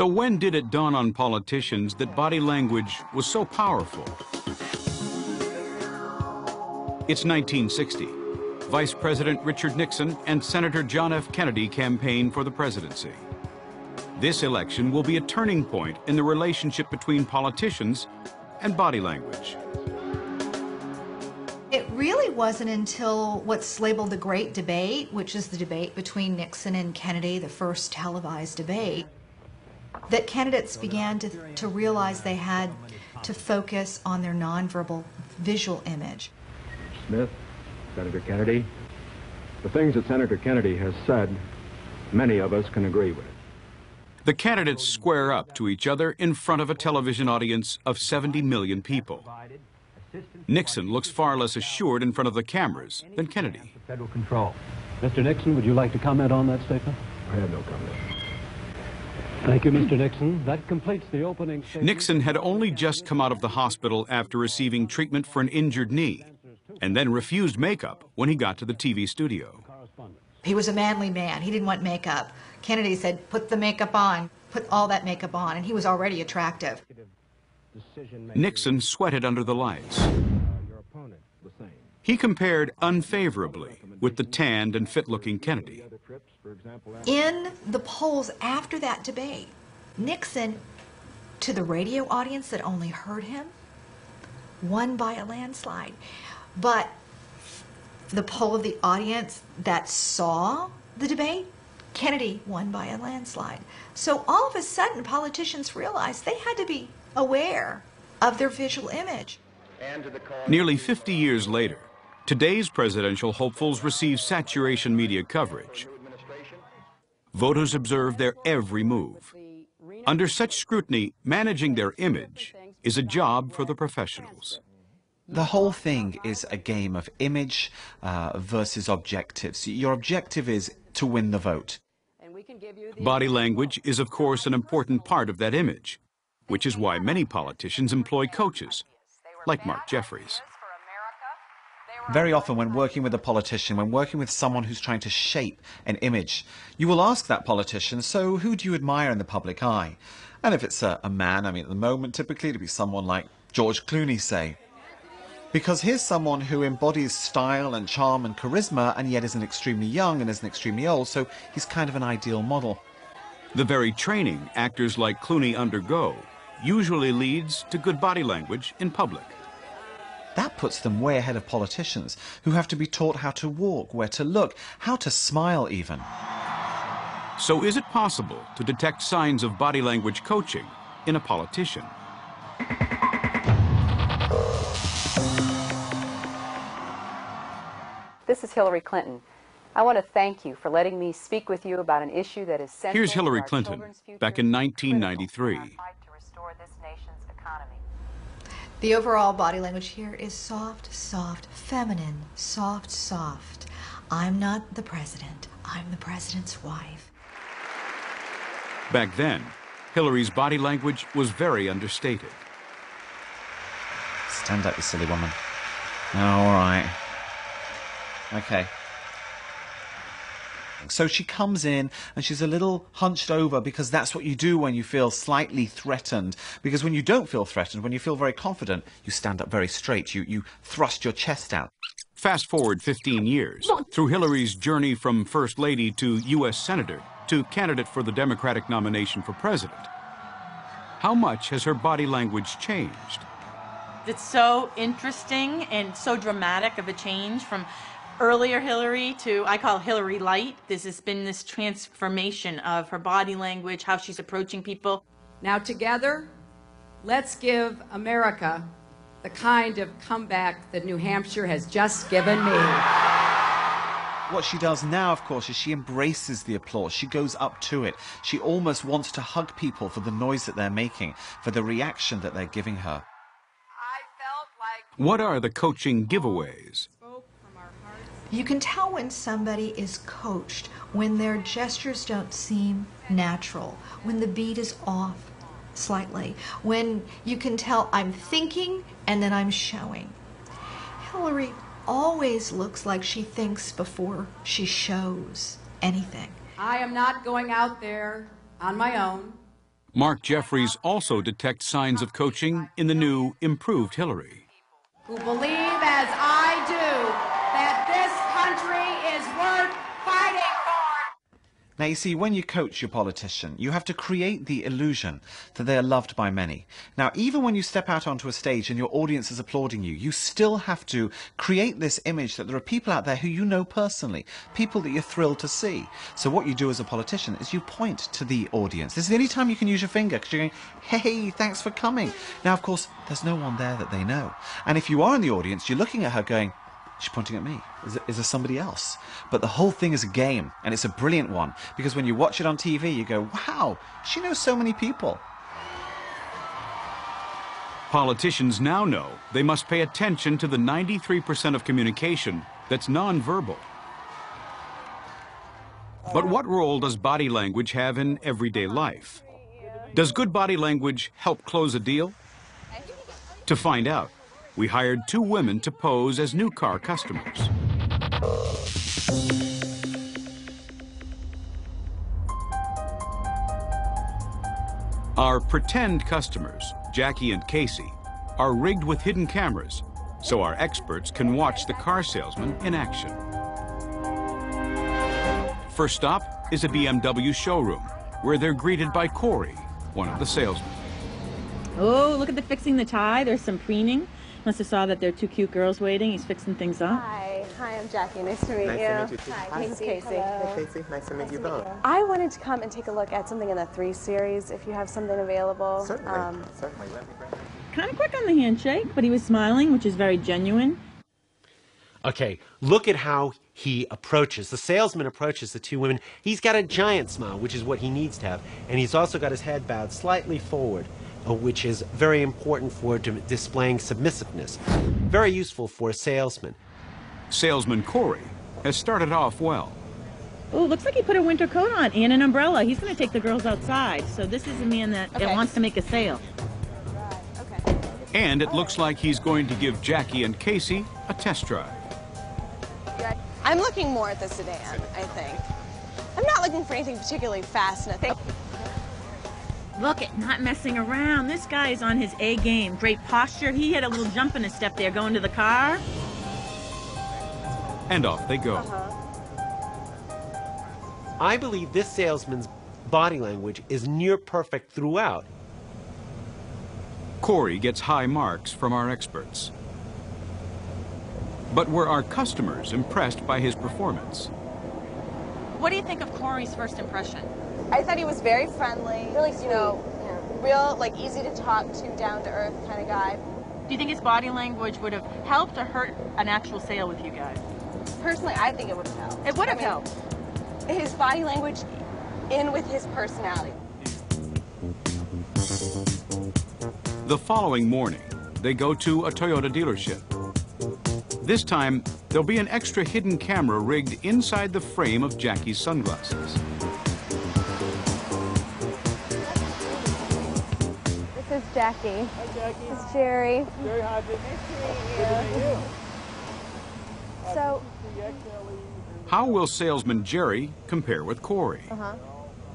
So when did it dawn on politicians that body language was so powerful? It's 1960. Vice President Richard Nixon and Senator John F. Kennedy campaign for the presidency. This election will be a turning point in the relationship between politicians and body language. It really wasn't until what's labeled the Great Debate, which is the debate between Nixon and Kennedy, the first televised debate, that candidates began to realize they had to focus on their nonverbal visual image. Smith, Senator Kennedy, the things that Senator Kennedy has said, many of us can agree with. The candidates square up to each other in front of a television audience of 70 million people. Nixon looks far less assured in front of the cameras than Kennedy. Federal control. Mr. Nixon, would you like to comment on that statement? I have no comment. Thank you, Mr. Nixon. That completes the opening statement. Nixon had only just come out of the hospital after receiving treatment for an injured knee, and then refused makeup when he got to the TV studio. He was a manly man. He didn't want makeup. Kennedy said, put the makeup on, put all that makeup on, and he was already attractive. Nixon sweated under the lights. He compared unfavorably with the tanned and fit-looking Kennedy. In the polls after that debate, Nixon, to the radio audience that only heard him, won by a landslide. But the poll of the audience that saw the debate, Kennedy won by a landslide. So all of a sudden, politicians realized they had to be aware of their visual image. Nearly 50 years later, today's presidential hopefuls receive saturation media coverage. Voters observe their every move. Under such scrutiny, managing their image is a job for the professionals. The whole thing is a game of image versus objectives. Your objective is to win the vote. Body language is, of course, an important part of that image, which is why many politicians employ coaches, like Mark Jeffries. Very often when working with a politician, when working with someone who's trying to shape an image, you will ask that politician, so who do you admire in the public eye? And if it's a man, I mean, at the moment, typically it'd be someone like George Clooney, say. Because here's someone who embodies style and charm and charisma, and yet isn't extremely young and isn't extremely old, so he's kind of an ideal model. The very training actors like Clooney undergo usually leads to good body language in public. That puts them way ahead of politicians, who have to be taught how to walk, where to look, how to smile even. So is it possible to detect signs of body language coaching in a politician? This is Hillary Clinton. I want to thank you for letting me speak with you about an issue that is central. Here's Hillary Clinton back in 1993. The overall body language here is soft, soft, feminine, soft, soft. I'm not the president. I'm the president's wife. Back then, Hillary's body language was very understated. Stand up, you silly woman. All right. Okay. So she comes in and she's a little hunched over, because that's what you do when you feel slightly threatened. Because when you don't feel threatened, when you feel very confident, you stand up very straight. You thrust your chest out. Fast forward 15 years, through Hillary's journey from First Lady to U.S. Senator to candidate for the Democratic nomination for president. How much has her body language changed? It's so interesting and so dramatic of a change from earlier Hillary to, I call Hillary Light. This has been this transformation of her body language, how she's approaching people. Now together, let's give America the kind of comeback that New Hampshire has just given me. What she does now, of course, is she embraces the applause. She goes up to it. She almost wants to hug people for the noise that they're making, for the reaction that they're giving her. What are the coaching giveaways? You can tell when somebody is coached, when their gestures don't seem natural, when the beat is off slightly, when you can tell I'm thinking and then I'm showing. Hillary always looks like she thinks before she shows anything. I am not going out there on my own. Mark Jeffries also detects signs of coaching in the new, improved Hillary. Who believe, as I do, that this country is worth fighting for. Now, you see, when you coach your politician, you have to create the illusion that they are loved by many. Now, even when you step out onto a stage and your audience is applauding you, you still have to create this image that there are people out there who you know personally, people that you're thrilled to see. So what you do as a politician is you point to the audience. This is the only time you can use your finger, because you're going, hey, thanks for coming. Now, of course, there's no one there that they know. And if you are in the audience, you're looking at her going, she's pointing at me. Is there somebody else? But the whole thing is a game, and it's a brilliant one, because when you watch it on TV, you go, wow, she knows so many people. Politicians now know they must pay attention to the 93% of communication that's nonverbal. But what role does body language have in everyday life? Does good body language help close a deal? To find out, we hired 2 women to pose as new car customers. Our pretend customers, Jackie and Casey, are rigged with hidden cameras, so our experts can watch the car salesman in action. First stop is a BMW showroom, where they're greeted by Corey, one of the salesmen. Oh, look at the fixing the tie. There's some preening. Must have saw that there are 2 cute girls waiting. He's fixing things up. Hi, I'm Jackie. Nice to meet you. Nice to meet you too. Hi, This is Casey. Hey, Casey. Nice to meet you both. I wanted to come and take a look at something in the 3 Series, if you have something available. Certainly. Certainly. Let me grab it. Kind of quick on the handshake, but he was smiling, which is very genuine. Okay, look at how he approaches. The salesman approaches the 2 women. He's got a giant smile, which is what he needs to have. And he's also got his head bowed slightly forward, which is very important for displaying submissiveness. Very useful for a salesman. Salesman Corey has started off well. Oh, looks like he put a winter coat on and an umbrella. He's going to take the girls outside. So this is a man that wants to make a sale. And it looks like he's going to give Jackie and Casey a test drive. I'm looking more at the sedan, I think. I'm not looking for anything particularly fast, nothing. Look at not messing around. This guy is on his A game. Great posture. He had a little jump in his step there going to the car. And off they go. I believe this salesman's body language is near perfect throughout. Corey gets high marks from our experts. But were our customers impressed by his performance? What do you think of Corey's first impression? I thought he was very friendly, really sweet. You know, real, like, easy to talk to, down-to-earth kind of guy. Do you think his body language would have helped or hurt an actual sale with you guys? Personally, I think it would have helped. It would have helped. His body language in with his personality. The following morning, they go to a Toyota dealership. This time, there'll be an extra hidden camera rigged inside the frame of Jackie's sunglasses. This is Jackie. Hi, Jackie. This is Jerry. Jerry, hi, good Nice to meet you. So, How will salesman Jerry compare with Corey?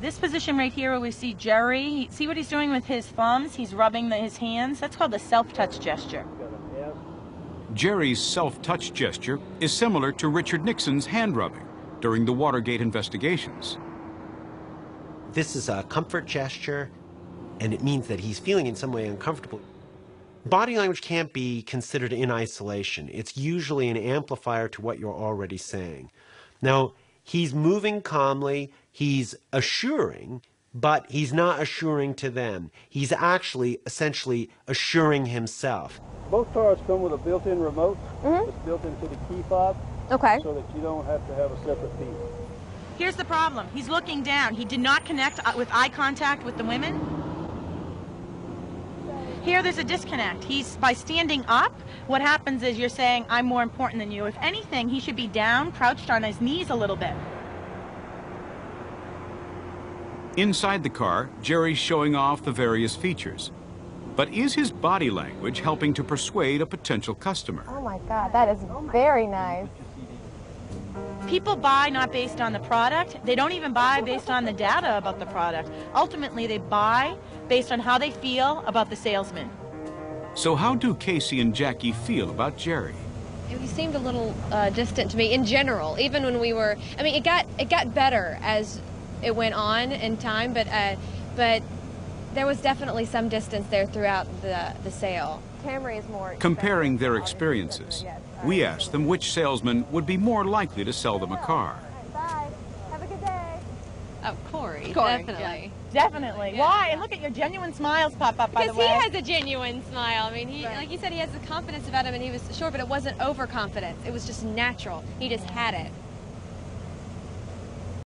This position right here where we see Jerry, see what he's doing with his thumbs? He's rubbing his hands. That's called the self-touch gesture. Jerry's self-touch gesture is similar to Richard Nixon's hand-rubbing during the Watergate investigations. This is a comfort gesture, and it means that he's feeling in some way uncomfortable. Body language can't be considered in isolation. It's usually an amplifier to what you're already saying. Now, he's moving calmly, he's assuring, but he's not assuring to them. He's actually essentially assuring himself. Both cars come with a built-in remote. It's built into the key fob. okay. So that you don't have to have a separate piece. Here's the problem. He's looking down. He did not connect with eye contact with the women. Here, there's a disconnect. He's, by standing up, what happens is you're saying, I'm more important than you. If anything, he should be down, crouched on his knees a little bit. Inside the car, Jerry's showing off the various features. But is his body language helping to persuade a potential customer? Oh my God, that is very nice. people buy not based on the product. They don't even buy based on the data about the product. Ultimately, they buy based on how they feel about the salesman. So how do Casey and Jackie feel about Jerry? He seemed a little distant to me in general, even when we were, I mean, it got better as it went on in time, but there was definitely some distance there throughout the sale. Camry is more Comparing their experiences, we asked them which salesman would be more likely to sell them a car. Bye. Have a good day. Oh, Corey, Definitely. yeah. Definitely. Yeah. Why? And look at your genuine smiles pop up, by the Because way. he has a genuine smile. I mean, like you said, he has the confidence about him, and he was sure, but it wasn't overconfidence. It was just natural. He just had it.